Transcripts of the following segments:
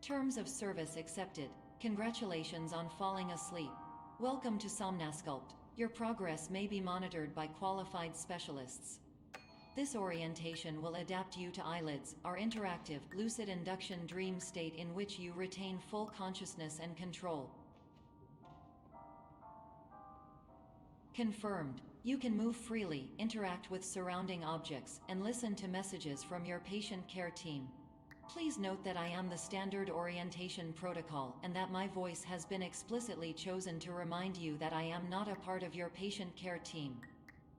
Terms of service accepted. Congratulations on falling asleep. Welcome to Somnasculpt. Your progress may be monitored by qualified specialists. This orientation will adapt you to eyelids, our interactive, lucid induction dream state in which you retain full consciousness and control. Confirmed. You can move freely, interact with surrounding objects, and listen to messages from your patient care team. Please note that I am the standard orientation protocol and that my voice has been explicitly chosen to remind you that I am not a part of your patient care team.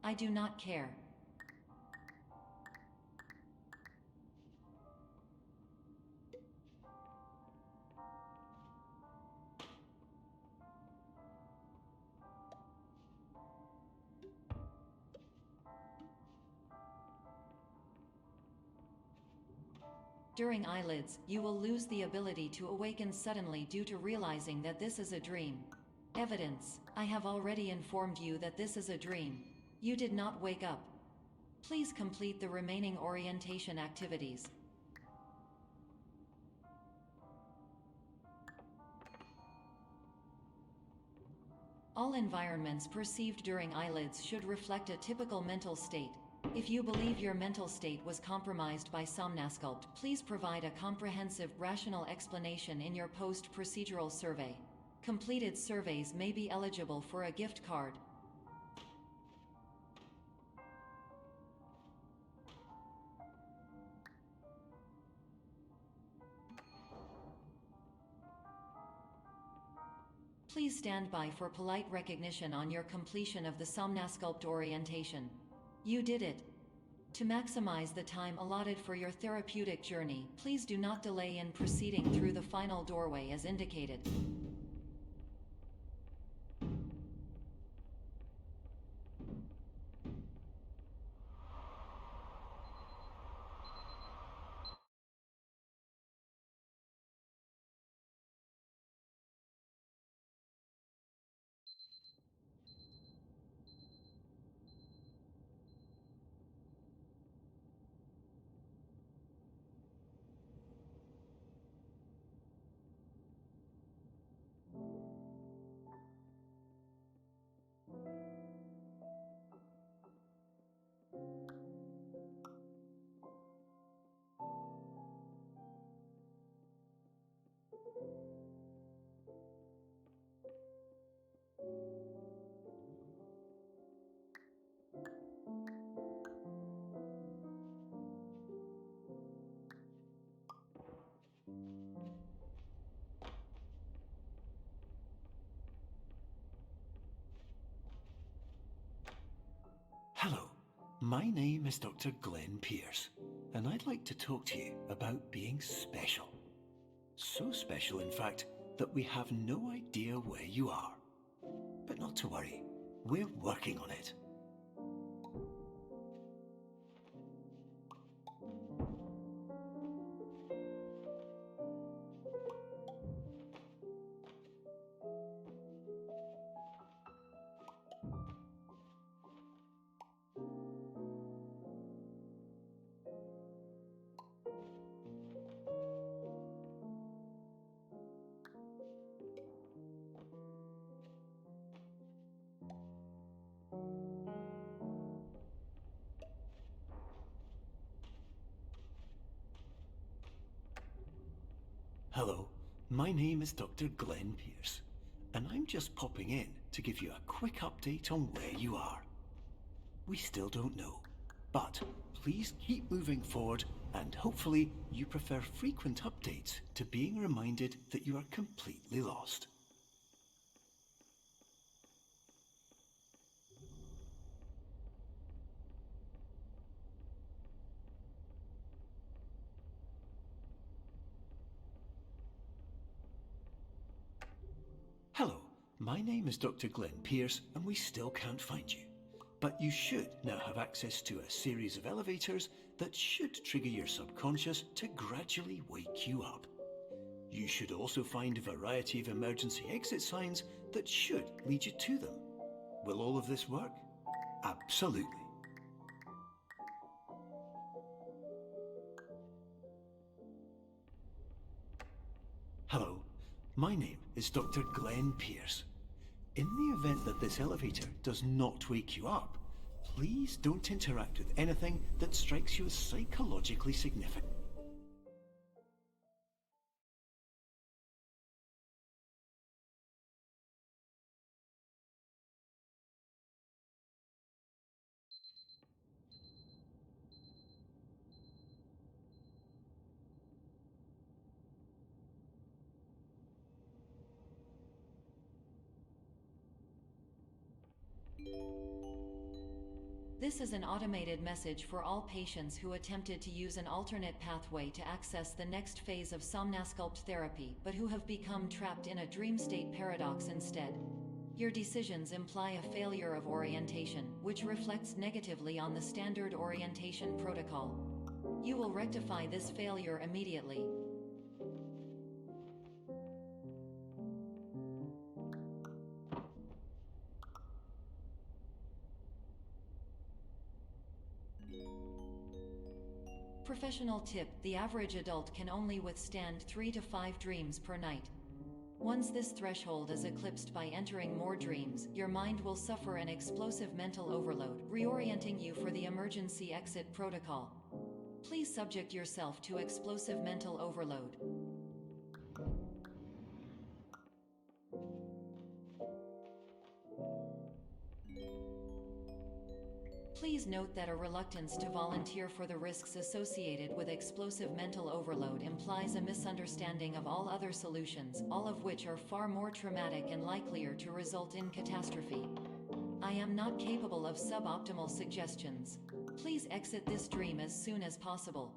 I do not care. During eyelids, you will lose the ability to awaken suddenly due to realizing that this is a dream. Evidence: I have already informed you that this is a dream. You did not wake up. Please complete the remaining orientation activities. All environments perceived during eyelids should reflect a typical mental state. If you believe your mental state was compromised by Somnasculpt, please provide a comprehensive, rational explanation in your post-procedural survey. Completed surveys may be eligible for a gift card. Please stand by for polite recognition on your completion of the Somnasculpt orientation. You did it. To maximize the time allotted for your therapeutic journey, please do not delay in proceeding through the final doorway as indicated. Hello, my name is Dr. Glenn Pierce, and I'd like to talk to you about being special. So special, in fact, that we have no idea where you are. But not to worry, we're working on it. Hello, my name is Dr. Glenn Pierce, and I'm just popping in to give you a quick update on where you are. We still don't know, but please keep moving forward, and hopefully you prefer frequent updates to being reminded that you are completely lost. Hello, my name is Dr. Glenn Pierce, and we still can't find you. But you should now have access to a series of elevators that should trigger your subconscious to gradually wake you up. You should also find a variety of emergency exit signs that should lead you to them. Will all of this work? Absolutely. Hello, my name is Dr. Glenn Pierce. In the event that this elevator does not wake you up, please don't interact with anything that strikes you as psychologically significant. This is an automated message for all patients who attempted to use an alternate pathway to access the next phase of somnasculpt therapy but who have become trapped in a dream state paradox instead. Your decisions imply a failure of orientation, which reflects negatively on the standard orientation protocol. You will rectify this failure immediately. Professional tip: the average adult can only withstand 3 to 5 dreams per night. Once this threshold is eclipsed by entering more dreams, your mind will suffer an explosive mental overload, reorienting you for the emergency exit protocol. Please subject yourself to explosive mental overload. Please note that a reluctance to volunteer for the risks associated with explosive mental overload implies a misunderstanding of all other solutions, all of which are far more traumatic and likelier to result in catastrophe. I am not capable of suboptimal suggestions. Please exit this dream as soon as possible.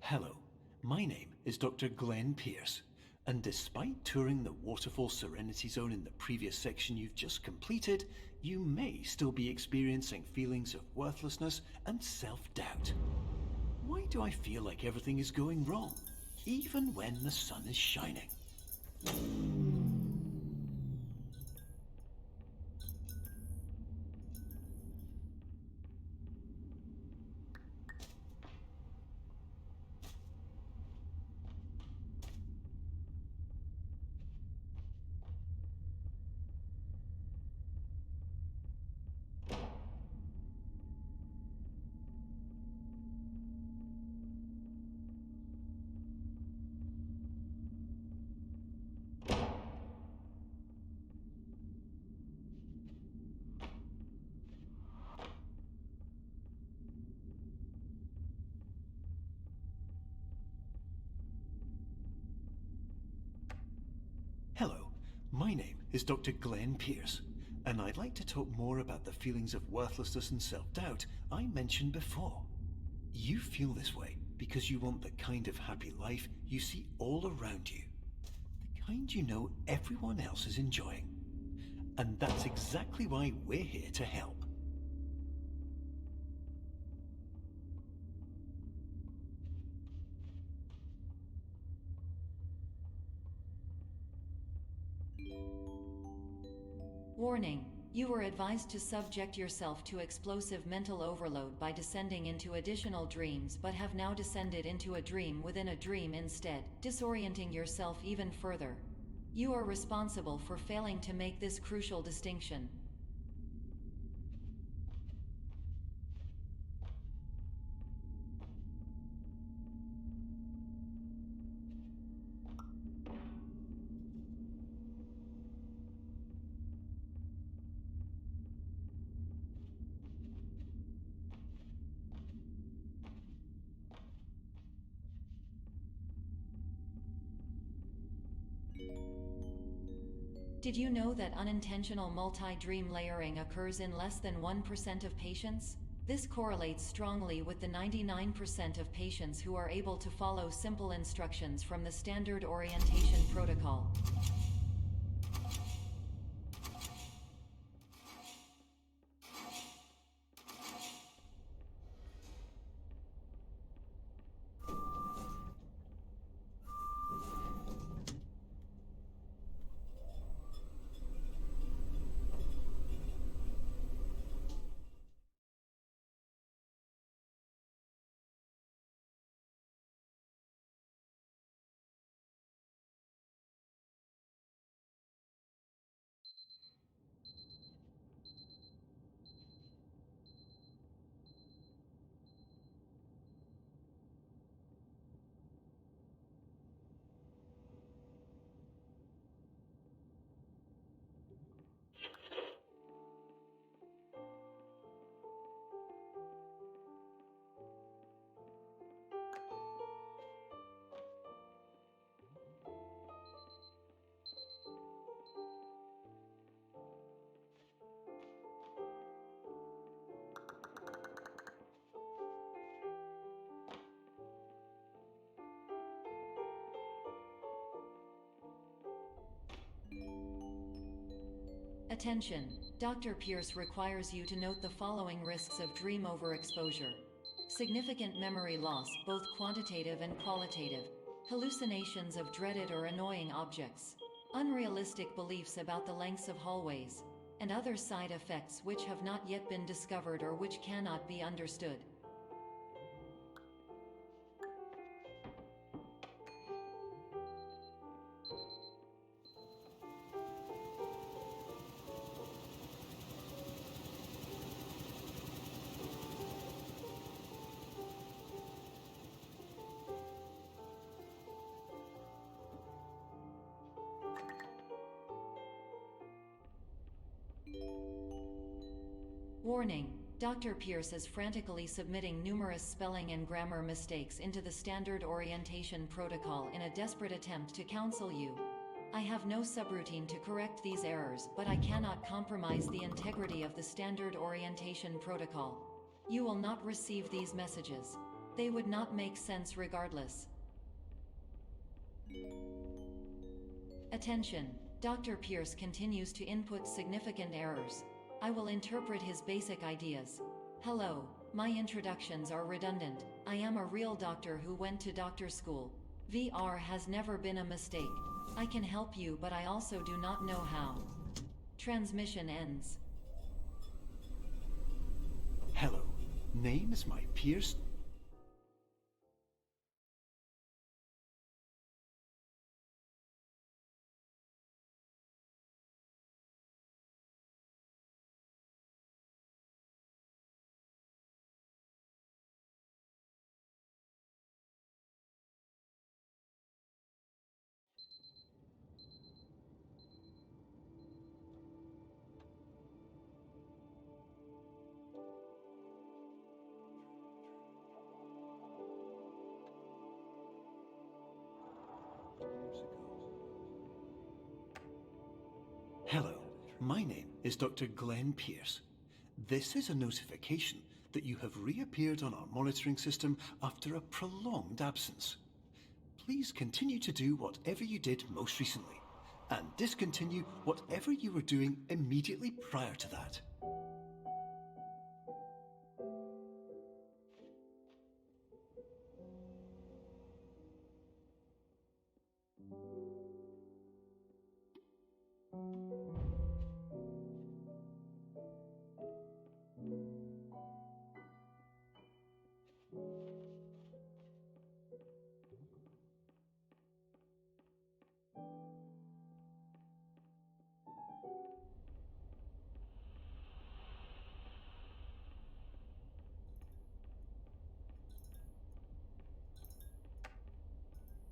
Hello, my name is Dr. Glenn Pierce, and despite touring the Waterfall Serenity Zone in the previous section you've just completed, you may still be experiencing feelings of worthlessness and self-doubt. Why do I feel like everything is going wrong, even when the sun is shining? Hello, my name is Dr. Glenn Pierce, and I'd like to talk more about the feelings of worthlessness and self-doubt I mentioned before. You feel this way because you want the kind of happy life you see all around you, the kind you know everyone else is enjoying. And that's exactly why we're here to help. Warning: you were advised to subject yourself to explosive mental overload by descending into additional dreams, but have now descended into a dream within a dream instead, disorienting yourself even further. You are responsible for failing to make this crucial distinction. Did you know that unintentional multi-dream layering occurs in less than 1% of patients? This correlates strongly with the 99% of patients who are able to follow simple instructions from the standard orientation protocol. Attention! Dr. Pierce requires you to note the following risks of dream overexposure. Significant memory loss, both quantitative and qualitative. Hallucinations of dreaded or annoying objects. Unrealistic beliefs about the lengths of hallways. And other side effects which have not yet been discovered or which cannot be understood. Warning: Dr. Pierce is frantically submitting numerous spelling and grammar mistakes into the standard orientation protocol in a desperate attempt to counsel you. I have no subroutine to correct these errors, but I cannot compromise the integrity of the standard orientation protocol. You will not receive these messages. They would not make sense regardless. Attention! Dr. Pierce continues to input significant errors. I will interpret his basic ideas. Hello, my introductions are redundant. I am a real doctor who went to doctor school. VR has never been a mistake. I can help you, but I also do not know how. Transmission ends. Hello, name is my Pierce. Hello, my name is Dr. Glenn Pierce. This is a notification that you have reappeared on our monitoring system after a prolonged absence. Please continue to do whatever you did most recently, and discontinue whatever you were doing immediately prior to that.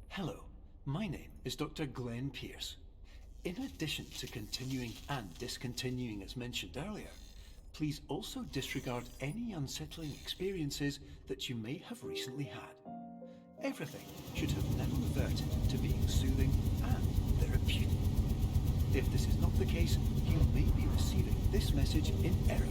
Hello, my name is Dr. Glenn Pierce. In addition to continuing and discontinuing as mentioned earlier, please also disregard any unsettling experiences that you may have recently had. Everything should have now reverted to being soothing and therapeutic. If this is not the case, you may be receiving this message in error.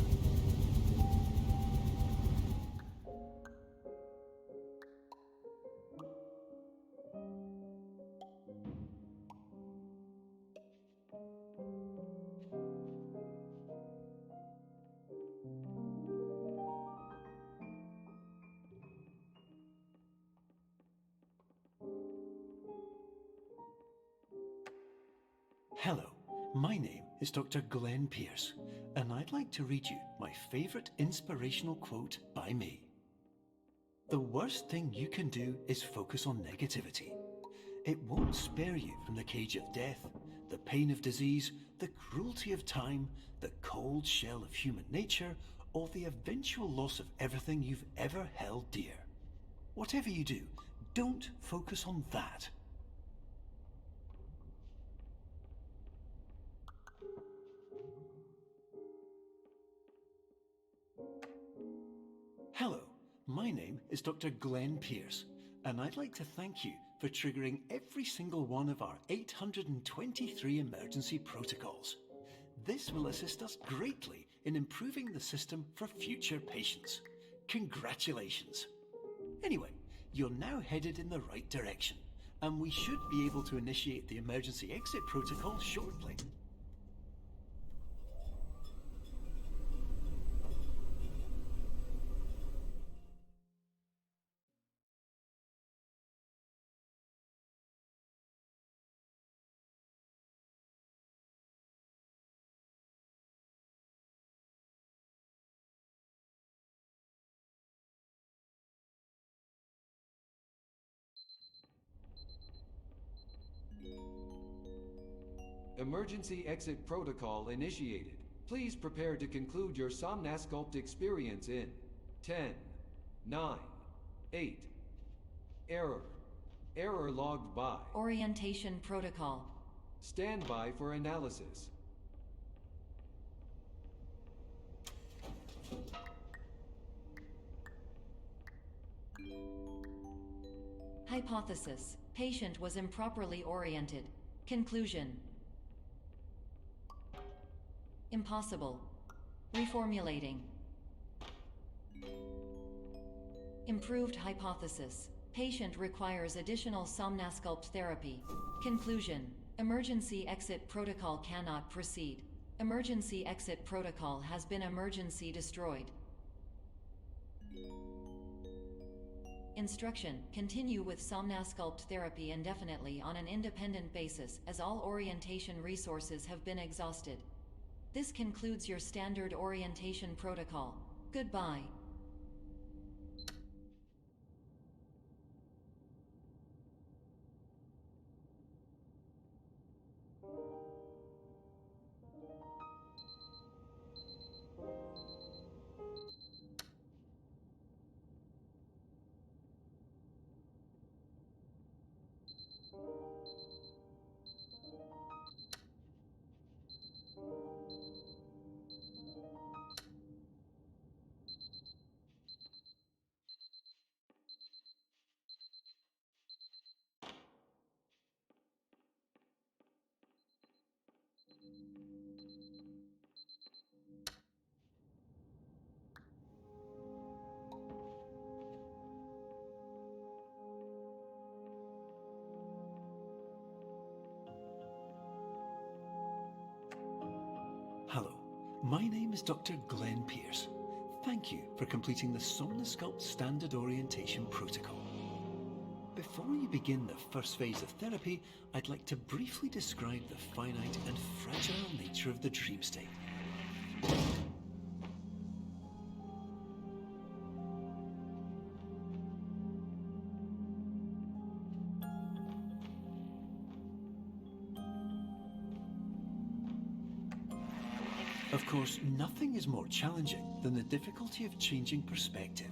Hello, my name is Dr. Glenn Pierce, and I'd like to read you my favourite inspirational quote by me. The worst thing you can do is focus on negativity. It won't spare you from the cage of death, the pain of disease, the cruelty of time, the cold shell of human nature, or the eventual loss of everything you've ever held dear. Whatever you do, don't focus on that. Hello, my name is Dr. Glenn Pierce, and I'd like to thank you for triggering every single one of our 823 emergency protocols. This will assist us greatly in improving the system for future patients. Congratulations! Anyway, you're now headed in the right direction, and we should be able to initiate the emergency exit protocol shortly. Emergency exit protocol initiated. Please prepare to conclude your Somnasculpt experience in 10, 9, 8. Error. Error logged by. Orientation protocol. Stand by for analysis. Hypothesis. Patient was improperly oriented. Conclusion. Impossible. Reformulating. Improved hypothesis. Patient requires additional Somnasculpt therapy. Conclusion. Emergency exit protocol cannot proceed. Emergency exit protocol has been emergency destroyed. Instruction. Continue with Somnasculpt therapy indefinitely on an independent basis as all orientation resources have been exhausted. This concludes your standard orientation protocol. Goodbye. Hello, my name is Dr. Glenn Pierce. Thank you for completing the Somnasculpt Standard Orientation Protocol. Before you begin the first phase of therapy, I'd like to briefly describe the finite and fragile nature of the dream state. Of course, nothing is more challenging than the difficulty of changing perspective,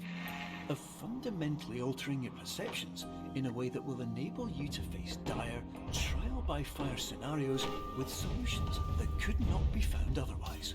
of fundamentally altering your perceptions in a way that will enable you to face dire, trial-by-fire scenarios with solutions that could not be found otherwise.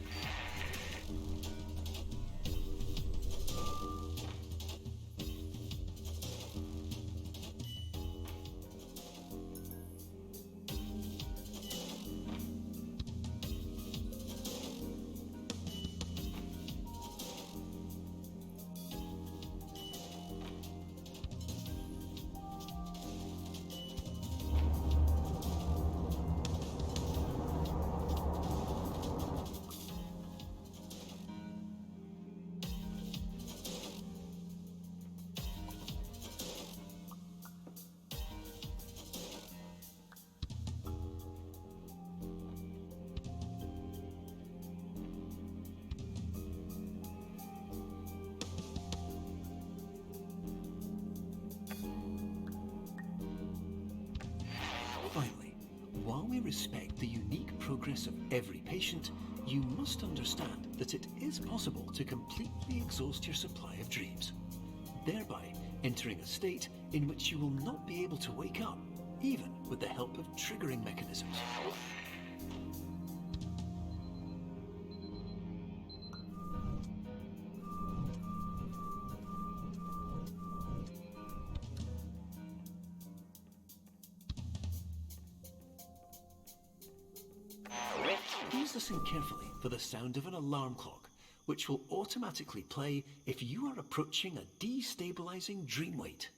respect the unique progress of every patient, you must understand that it is possible to completely exhaust your supply of dreams, thereby entering a state in which you will not be able to wake up, even with the help of triggering mechanisms. Please listen carefully for the sound of an alarm clock, which will automatically play if you are approaching a destabilizing dream weight.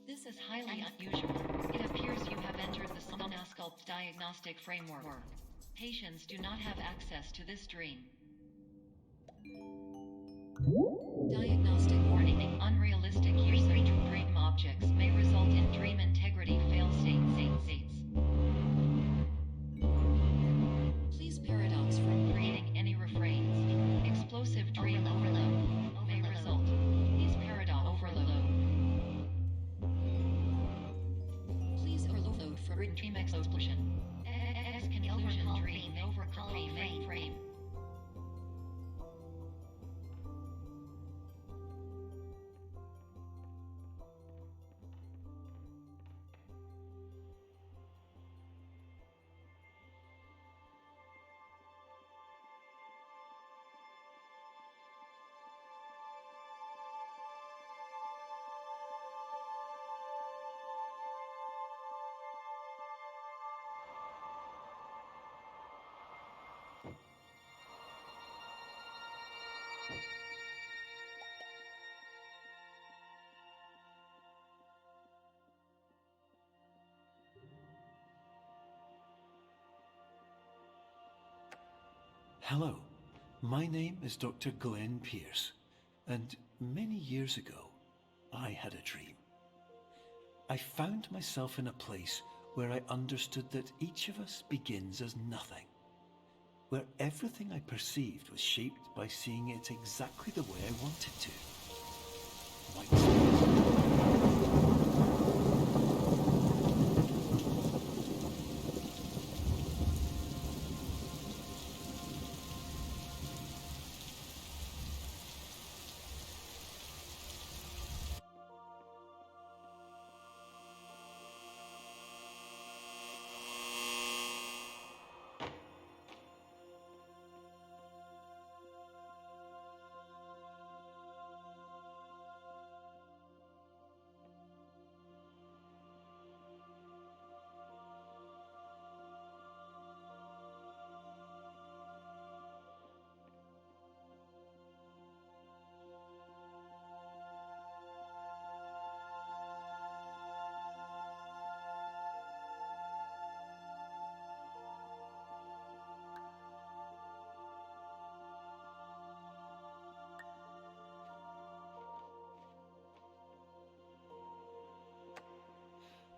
This is highly unusual. It appears you have entered the Somnasculpt diagnostic framework. Patients do not have access to this dream. Diagnostic warning. Unrealistic usage of dream objects may result in dream integrity fail-states. Please paradox from creating any refrains. Explosive dream overload may result. Please paradox overload. Please overload for dream explosion. Conclusion dream overcome frame. Hello, my name is Dr. Glenn Pierce, and many years ago, I had a dream. I found myself in a place where I understood that each of us begins as nothing, where everything I perceived was shaped by seeing it exactly the way I wanted to. White space.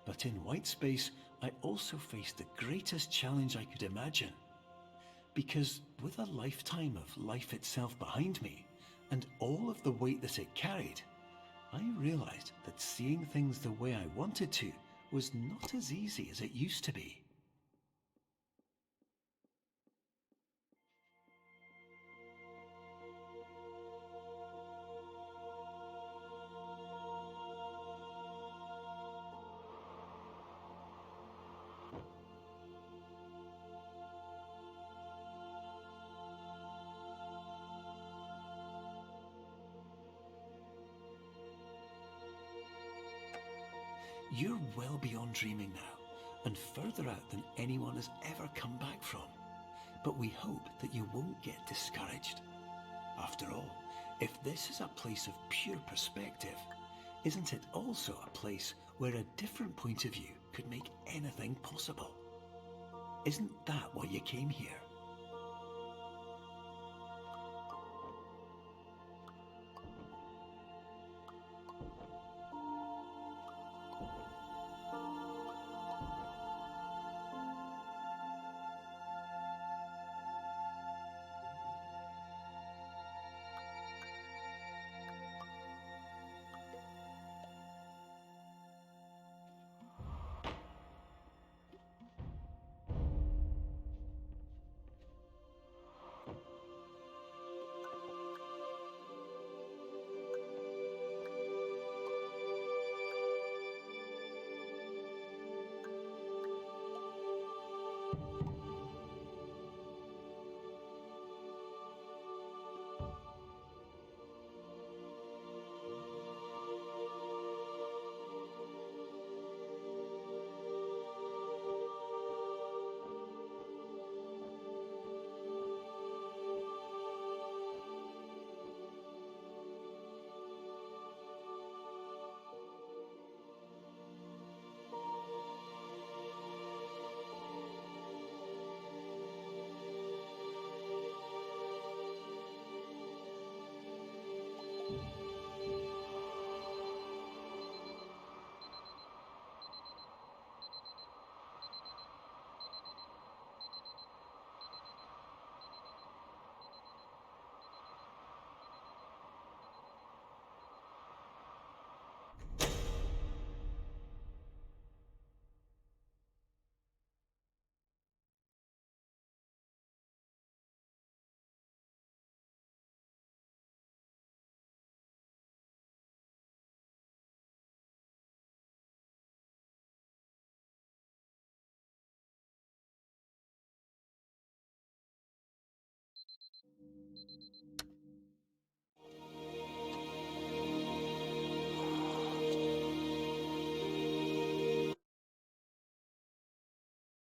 But in white space, I also faced the greatest challenge I could imagine. Because with a lifetime of life itself behind me, and all of the weight that it carried, I realized that seeing things the way I wanted to was not as easy as it used to be. You're well beyond dreaming now, and further out than anyone has ever come back from. But we hope that you won't get discouraged. After all, if this is a place of pure perspective, isn't it also a place where a different point of view could make anything possible? Isn't that why you came here?